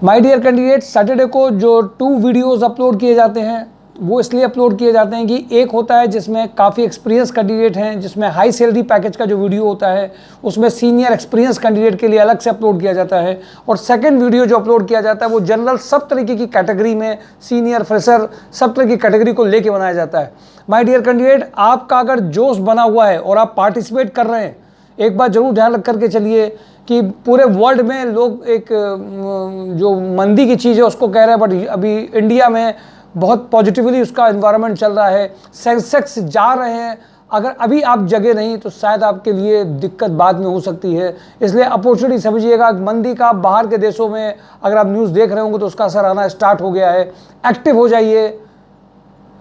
My dear candidate, Saturday को जो 2 videos upload किए जाते हैं वो इसलिए अपलोड किए जाते हैं कि एक होता है जिसमें काफ़ी एक्सपीरियंस कैंडिडेट हैं, जिसमें हाई सैलरी पैकेज का जो वीडियो होता है उसमें सीनियर एक्सपीरियंस कैंडिडेट के लिए अलग से अपलोड किया जाता है, और सेकंड वीडियो जो अपलोड किया जाता है वो जनरल सब तरीके की कैटेगरी में सीनियर फ्रेशर सब तरह की कैटेगरी को लेके बनाया जाता है। माय डियर कैंडिडेट, आपका अगर जोश बना हुआ है और आप पार्टिसिपेट कर रहे हैं, एक बात जरूर ध्यान रख करके चलिए कि पूरे वर्ल्ड में लोग एक जो मंदी की चीज़ है उसको कह रहे हैं, बट अभी इंडिया में बहुत पॉजिटिवली उसका एनवायरनमेंट चल रहा है, सेंसेक्स जा रहे हैं। अगर अभी आप जगे नहीं तो शायद आपके लिए दिक्कत बाद में हो सकती है, इसलिए अपॉर्चुनिटी समझिएगा। मंदी का बाहर के देशों में अगर आप न्यूज़ देख रहे होंगे तो उसका असर आना स्टार्ट हो गया है। एक्टिव हो जाइए,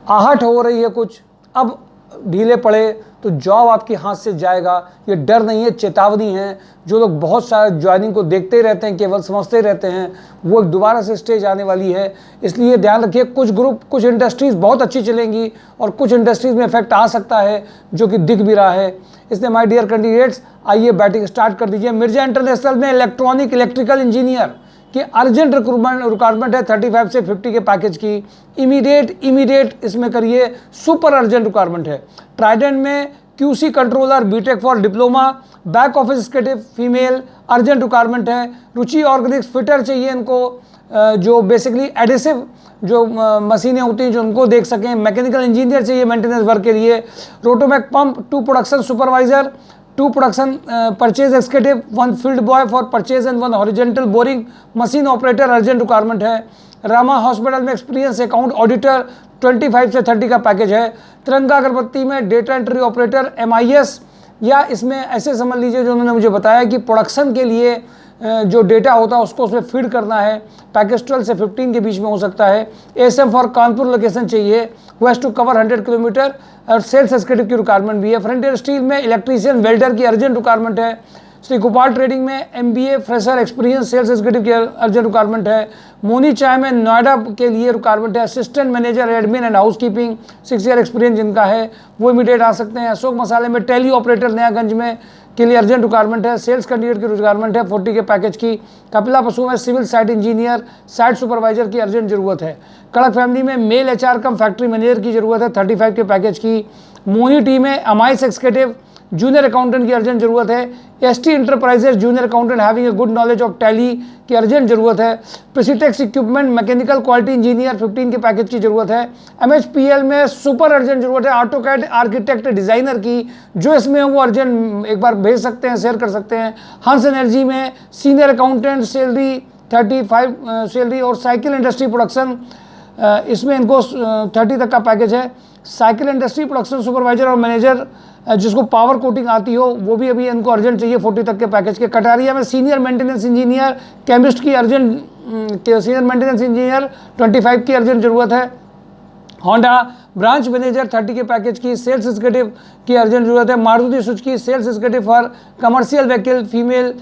आहट हो रही है कुछ, अब ढीले पड़े तो जॉब आपके हाथ से जाएगा, ये डर नहीं है, चेतावनी है। जो लोग बहुत सारे ज्वाइनिंग को देखते ही रहते हैं, केवल समझते ही रहते हैं, वो एक दोबारा से स्टेज आने वाली है, इसलिए ध्यान रखिए। कुछ ग्रुप, कुछ इंडस्ट्रीज़ बहुत अच्छी चलेंगी और कुछ इंडस्ट्रीज़ में इफेक्ट आ सकता है जो कि दिख भी रहा है। इसलिए माय डियर कैंडिडेट्स, आइए बैटिंग स्टार्ट कर दीजिए। मिर्जा इंटरनेशनल में इलेक्ट्रिकल इंजीनियर कि अर्जेंट रिक्वायरमेंट है 35 से 50 के पैकेज की, इमीडिएट इसमें करिए, सुपर अर्जेंट रिक्वायरमेंट है। ट्राइडेंट में QC controller BTech for diploma, back office executive female, urgent requirement है। रुचि ऑर्गेनिक्स फिटर चाहिए इनको, जो बेसिकली एडिसिव जो मशीनें होती हैं जो उनको देख सकें। मैकेनिकल इंजीनियर चाहिए मेंटेनेंस वर्क के लिए। Rotomac pump 2 production supervisor, 2 production purchase executive, 1 field boy for purchase and 1 horizontal boring machine operator, urgent requirement है। रामा हॉस्पिटल में एक्सपीरियंस अकाउंट ऑडिटर 25 से 30 का पैकेज है। तिरंगा अगरबत्ती में डेटा एंट्री ऑपरेटर MIS, या इसमें ऐसे समझ लीजिए जो उन्होंने मुझे बताया कि प्रोडक्शन के लिए जो डेटा होता है उसको उसमें फीड करना है। पैकेज 12 से 15 के बीच में हो सकता है। ASM फॉर कानपुर लोकेशन चाहिए, वो हैज़ टू कवर 100 किलोमीटर, और सेल्स एग्जीक्यूटिव की रिक्वायरमेंट भी है। फ्रंटियर स्टील में इलेक्ट्रीशियन वेल्डर की अर्जेंट रिक्वायरमेंट है। श्री गोपाल ट्रेडिंग में MBA fresher experience sales executive की अर्जेंट रिक्वायरमेंट है। मोनी चाय में नोएडा के लिए रिक्वायरमेंट है। Assistant manager admin and house keeping 6 year experience जिनका है वो इमीडिएट आ सकते हैं। अशोक मसाले में टेली ऑपरेटर नयागंज में के लिए अर्जेंट रिक्वायरमेंट है। सेल्स कैंडिडेट की रिक्वायरमेंट है 40 के पैकेज की। कपिला पशु में civil site engineer, site supervisor की अर्जेंट जरूरत है। कड़क फैमिली में male HR cum factory manager की जरूरत है 35 के पैकेज की। मोनी टी में MIS एक्जीक्यूटिव जूनियर अकाउंटेंट की अर्जेंट जरूरत है। ST enterprises junior accountant having a good knowledge of Tally की अर्जेंट जरूरत है। Precitex equipment mechanical quality engineer 15 के पैकेज की जरूरत है। MHPL में सुपर अर्जेंट जरूरत है ऑटोकैड आर्किटेक्ट डिजाइनर की, जो इसमें वो अर्जेंट एक बार भेज सकते हैं, शेयर कर सकते हैं। हंस एनर्जी में सीनियर अकाउंटेंट सैलरी 35 सैलरी, और साइकिल इंडस्ट्री प्रोडक्शन इसमें इनको 30 तक का पैकेज है। साइकिल इंडस्ट्री प्रोडक्शन सुपरवाइजर और मैनेजर जिसको पावर कोटिंग आती हो वो भी अभी इनको अर्जेंट चाहिए 40 तक के पैकेज के। कटारिया में सीनियर मेंटेनेंस इंजीनियर केमिस्ट की अर्जेंट, सीनियर मेंटेनेंस इंजीनियर 25 की अर्जेंट जरूरत है। होंडा ब्रांच मैनेजर 30 के पैकेज की। सेल्स एग्जीक्यूटिव की अर्जेंट जरूरत है। Maruti Suzuki sales executive for commercial vehicle female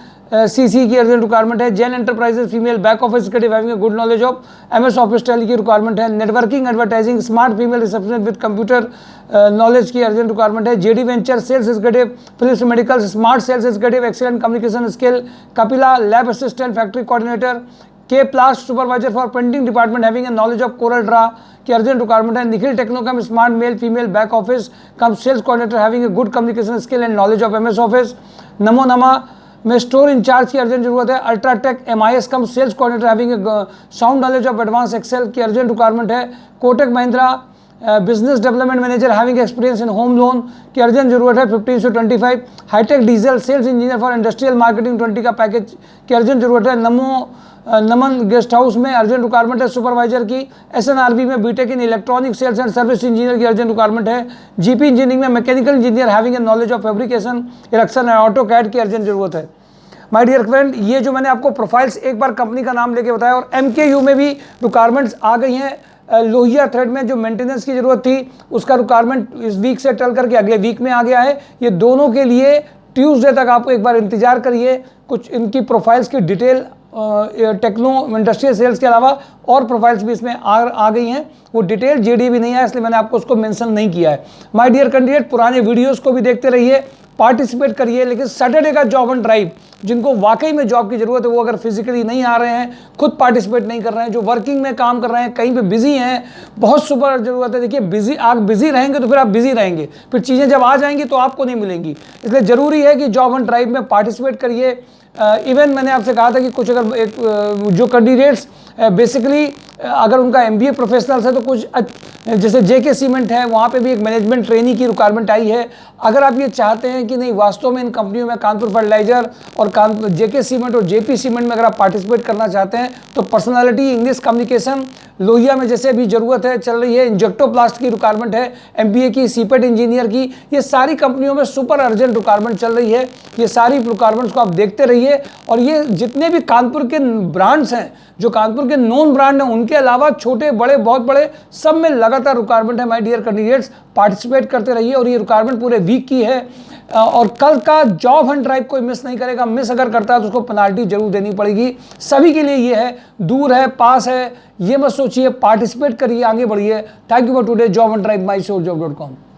CC की अर्जेंट रिक्वायरमेंट है। Jain enterprises female back office executive having a good knowledge of MS office Tally की रिक्वायरमेंट है। Networking advertising smart female receptionist with computer knowledge की urgent requirement है। JD venture sales executive, Philips medical smart sales executive, excellent communication skill. Kapila lab assistant factory coordinator. K plast supervisor for printing department having a knowledge of Corel draw की urgent requirement है। Nikhil Technocom smart male female back office cum sales coordinator having a good communication skill and knowledge of MS office. नमो नमा में store incharge की urgent जरूरत है। UltraTech MIS cum sales coordinator having a sound knowledge of advance Excel की urgent requirement है। Kotak Mahindra business development manager having experience in home loan की urgent जरूरत है 15 से 25। Hitech diesel sales engineer for industrial marketing 20 का package की urgent जरूरत है। नमन गेस्ट हाउस में अर्जेंट रिक्वायरमेंट है सुपरवाइजर की। SNRV में BTech in electronic sales and service engineer की अर्जेंट रिक्वायरमेंट है। GP इंजीनियरिंग में mechanical engineer having a knowledge of fabrication erection and auto CAD की अर्जेंट जरूरत है। माय डियर फ्रेंड, ये जो मैंने आपको प्रोफाइल्स एक बार कंपनी का नाम लेके बताया, और MKU में भी रिक्वायरमेंट्स आ गई हैं। लोहिया थ्रेड में जो मेंटेनेंस की जरूरत थी उसका रिक्वायरमेंट इस वीक से टल करके अगले वीक में आ गया है। ये दोनों के लिए ट्यूसडे तक आप एक बार इंतजार करिए, कुछ इनकी प्रोफाइल्स की डिटेल टेक्नो इंडस्ट्रियल सेल्स के अलावा और प्रोफाइल्स भी इसमें आ गई हैं। वो डिटेल जेडी भी नहीं है, इसलिए मैंने आपको उसको मेंशन नहीं किया है। माय डियर कैंडिडेट, पुराने वीडियोस को भी देखते रहिए, पार्टिसिपेट करिए, लेकिन सैटरडे का जॉब ऑन ड्राइव, जिनको वाकई में जॉब की जरूरत है, वो अगर फिजिकली नहीं आ रहे हैं, खुद पार्टिसिपेट नहीं कर रहे हैं, जो वर्किंग में काम कर रहे हैं, कहीं पे बिजी हैं, बहुत सुपर जरूरत है। देखिए बिजी, आप बिजी रहेंगे तो फिर आप बिजी रहेंगे, फिर चीज़ें जब आ जाएंगी तो आपको नहीं मिलेंगी। इसलिए ज़रूरी है कि जॉब ऑन ड्राइव में पार्टिसिपेट करिए। इवन मैंने आपसे कहा था कि कुछ अगर एक जो कैंडिडेट्स बेसिकली अगर उनका एमबीए प्रोफेशनल्स है तो कुछ जैसे जेके सीमेंट है, वहाँ पे भी एक मैनेजमेंट ट्रेनी की रिक्वायरमेंट आई है। अगर आप ये चाहते हैं कि नहीं वास्तव में इन कंपनियों में कानपुर फर्टिलाइजर और जेके सीमेंट और जेपी सीमेंट में अगर आप पार्टिसिपेट करना चाहते हैं तो पर्सनालिटी, इंग्लिश कम्युनिकेशन, लोहिया में जैसे अभी ज़रूरत है चल रही है, इंजेक्टोप्लास्ट की रिक्वायरमेंट है, एमबीए की, सीपेट इंजीनियर की, ये सारी कंपनियों में सुपर अर्जेंट रिक्वायरमेंट चल रही है। ये सारी रिक्वायरमेंट्स को आप देखते रहिए। और ये जितने भी कानपुर के ब्रांड्स हैं, जो कानपुर के नॉन ब्रांड हैं, उनके अलावा छोटे बड़े बहुत बड़े सब में लगातार रिक्वायरमेंट है। माय डियर कैंडिडेट्स, पार्टिसिपेट करते रहिए। और ये रिक्वायरमेंट पूरे वीक की है और कल का जॉब हंट ड्राइव कोई मिस नहीं करेगा। मिस अगर करता है तो उसको पेनाल्टी जरूर देनी पड़ेगी। सभी के लिए ये है, दूर है पास है ये मत सोचिए, पार्टिसिपेट करिए, आगे बढ़िए। Thank you for today job hunt drive, my show जॉब.com।